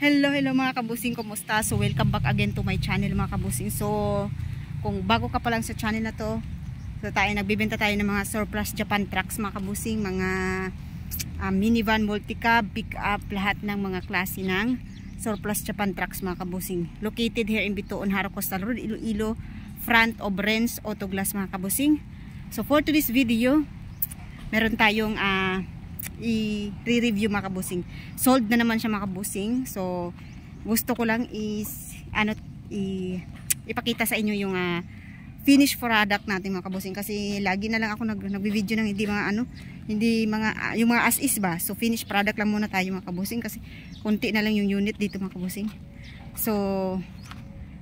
Hello mga kabusing, kumusta? So welcome back again to my channel mga kabusing. So kung bago ka pa lang sa channel na to, so nagbibenta tayo ng mga surplus Japan trucks mga kabusing, mga minivan, multicab, pick up, lahat ng mga klase ng surplus Japan trucks mga kabusing. Located here in Bitoon, Haro Coastal Road, Iloilo, front of Renz Auto Glass mga kabusing. So for today's video, meron tayong i-review mga kabusing. Sold na naman siya mga kabusing. So gusto ko lang ipakita sa inyo yung finished product natin mga kabusing, kasi lagi na lang ako nagvi-video ng yung mga as is ba. So finished product lang muna tayo mga kabusing, kasi konti na lang yung unit dito mga kabusing. So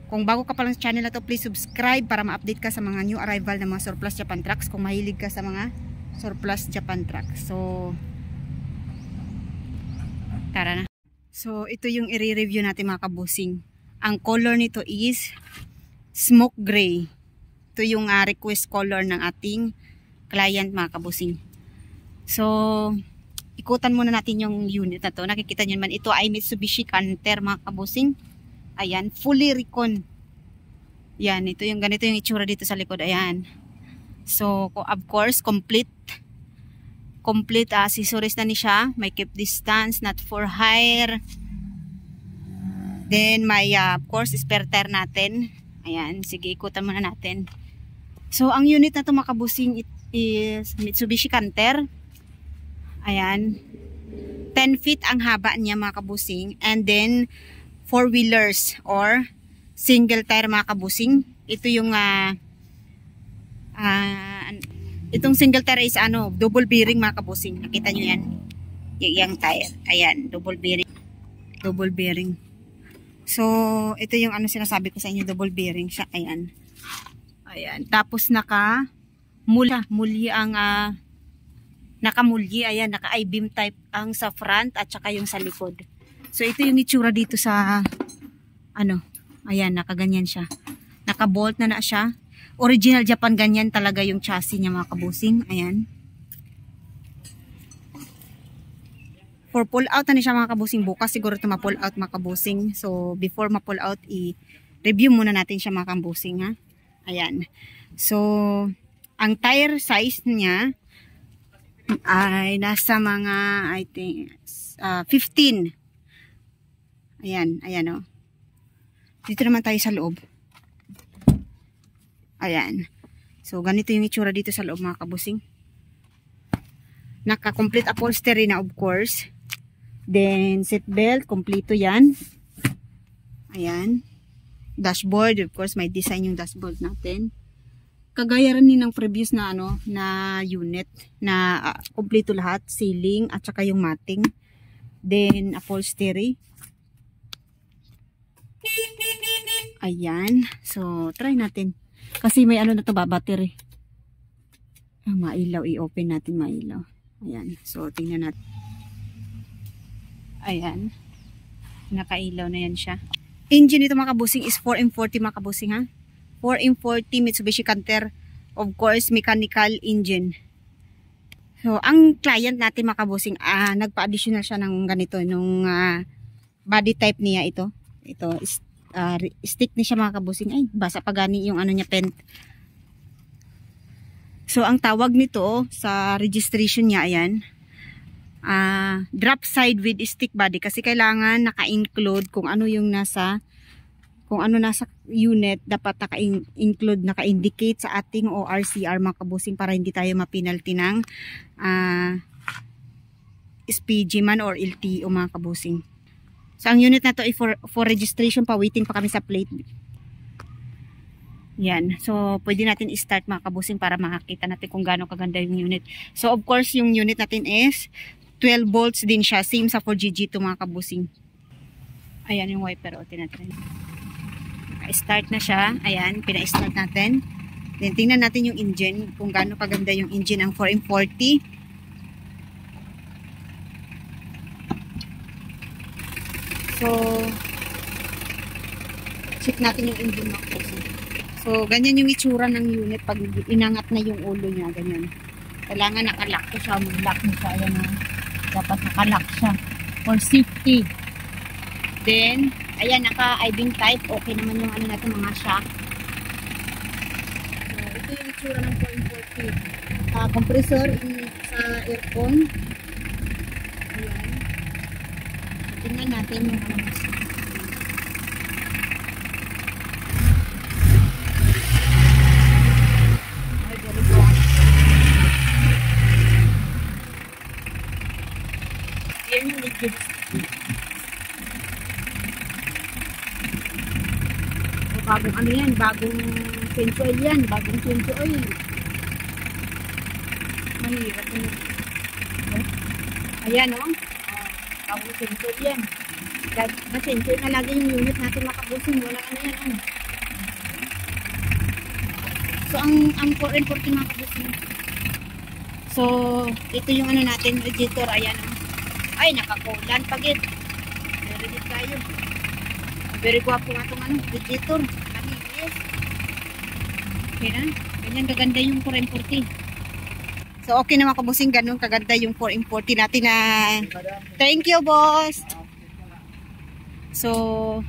kung bago ka pa lang sa channel na to, please subscribe para ma-update ka sa mga new arrival ng mga surplus Japan trucks, kung mahilig ka sa mga surplus Japan trucks. So tara na. So ito yung i-review natin mga kabusing. Ang color nito is smoke gray. Ito yung request color ng ating client mga kabusing. So ikutan muna natin yung unit na to. Nakikita nyo naman, ito ay Mitsubishi Canter mga kabusing. Ayan, fully recon. Yan, ito yung ganito yung itsura dito sa likod. Ayan. So of course complete accessories na ni siya. May keep distance, not for hire. Then may of course spare tire natin. Ayan, sige ikutan muna natin. So ang unit na to mga kabusing is Mitsubishi Canter. Ayan, 10 feet ang haba niya mga kabusing. And then 4-wheelers or single tire mga kabusing. Ito yung itong single tire is double bearing mga kabusing. Nakita nyo yan, yung tire. Ayan, double bearing. So ito yung sinasabi ko sa inyo, double bearing siya. Ayan. Tapos nakamulyi ang nakamulyi. Ayan, naka I-beam type ang sa front at saka yung sa likod. So ito yung itsura dito sa ayan, nakaganyan siya. Naka-bolt na siya. Original Japan, ganyan talaga yung chassis niya mga kabusing. Ayan. For pull out na siya mga kabusing. Bukas siguro ito ma-pull out mga kabusing. So before ma-pull out, i-review muna natin siya mga kabusing, ha. Ayan. So ang tire size niya ay nasa mga I think 15. Ayan oh. Dito naman tayo sa loob. Ayan. So ganito yung itsura dito sa loob mga kabusing. Naka-complete upholstery na of course. Then seat belt, kompleto yan. Ayan. Dashboard, of course may design yung dashboard natin. Kagaya rin ng previous na na unit na kompleto lahat, ceiling at saka yung matting. Then upholstery. Ayan. So try natin. Kasi may na to ba, battery. Mailaw, i-open natin mailaw. Ayan. So tingnan natin. Ayan. Nakailaw na yan siya. Engine nito mga kabusing is 4M40 mga kabusing, ha. 4M40 Mitsubishi Canter. Of course, mechanical engine. So ang client natin mga kabusing, nagpa-additional siya ng ganito, nung body type niya ito. Ito is stick ni siya mga kabusing. Ay, basa pa gani yung niya, paint. So ang tawag nito sa registration niya, ayan, drop side with stick body, kasi kailangan naka-include kung ano nasa unit, dapat naka-include, naka-indicate sa ating ORCR mga kabusing, para hindi tayo ma-penalty ng SPG man or LTO mga kabusing. So ang unit na to ay for registration pa, waiting pa kami sa plate. Yan. So pwede natin i-start mga kabusing para makakita natin kung gaano kaganda yung unit. So of course yung unit natin is 12 volts din siya, same sa 4GG2 mga kabusing. Ayan yung wiper, o tinatry. Naka-start na siya. Ayan, pina-start natin. Then tingnan natin yung engine, kung gaano kaganda yung engine ng 4M40. So check natin yung engine mga kabusing. So ganyan yung itsura ng unit pag inangat na yung ulo niya, ganyan. Kailangan nakalock ko siya, mag-lock mo siya. Ayan, dapat nakalock siya for safety. Then, ayan, naka-I-beam type. Okay naman yung ano natin, mga shock. So, ito yung itsura ng 440. Compressor sa aircon. Ayan. So, tingnan natin yung ano. Ay, very good. Ayan yung liquid. Bagong ano yan, bagong change oil yan, bagong change oil. Mahirap yun. Ayan o, bagong change oil yan. Na-change oil na lagi yung unit natin makabusin, walang ano yan. So, ang 440 makabusin. So, ito yung ano natin, radiator, ayan o. Ay, nakakulan pagit. Meron tayo. Very guwapo nga itong ano, radiator. Yes. Okay na. Ganyan kaganda yung 440. So, okay na mga kabusing. Ganun kaganda yung 440 natin na. Thank you, boss. So,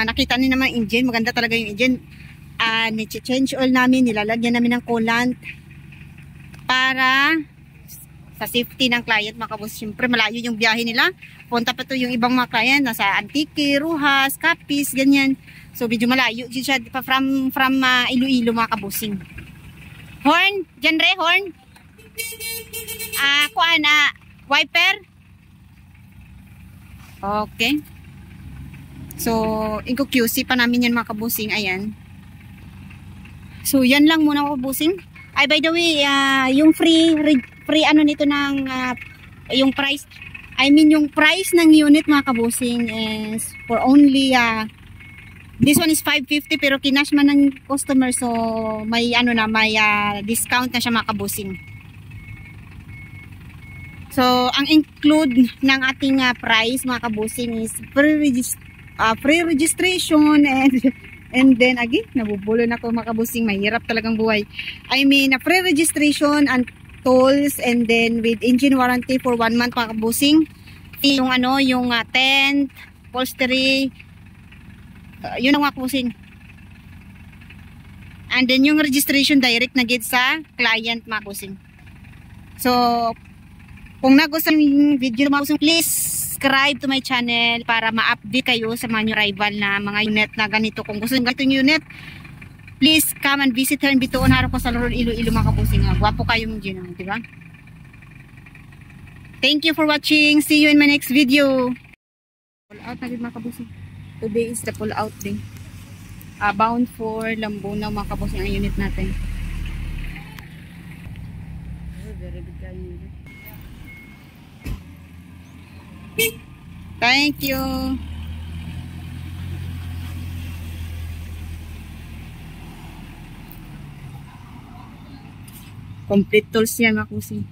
nakita niyo naman engine. Maganda talaga yung engine. Ni-change oil namin. Nilalagyan namin ng coolant. Para sa safety ng client, mga kabus. Siyempre, malayo yung biyahe nila. Punta pa to yung ibang mga client, nasa Antique, Rojas, Capiz, ganyan. So, medyo malayo siya from Iloilo, mga kabusing. Horn? Diyan re, horn? Wiper? Okay. So, inko QC pa namin yan, mga kabusing. Ayan. So, yan lang muna, mga kabusing. Ay, by the way, yung free ano nito ng yung price, I mean yung price ng unit, mga kabusing, is for only this one is 550 pero kinash man ng customer, so may ano na, may discount na siya, mga kabusing. So ang include ng ating price, mga kabusing, is free registration and then again, nabubulol ako, mga kabusing, mahirap talagang buhay. I mean, free registration and tools, and then with engine warranty for 1 month, mga kabusing. Yung ano, yung tent, upholstery, yun ang mga kabusing. And then yung registration direct na gid sa client, mga kabusing. So, kung nagustuhan yung video, mga kabusing, please subscribe to my channel para ma-update kayo sa mga new arrival na mga unit na ganito. Kung gusto nyo ganitong unit, please come and visit her in Bituon, harap ko sa Lorong Iloilo, mga kabusing. Gwapo kayo mong gina, diba? Thank you for watching. See you in my next video. Pull out na din, mga kabusing. Today is the pull out day. Bound for Lambuna, mga kabusing, ang unit natin. Very good ka unit. Thank you. Complete tools yan, mga kabusing.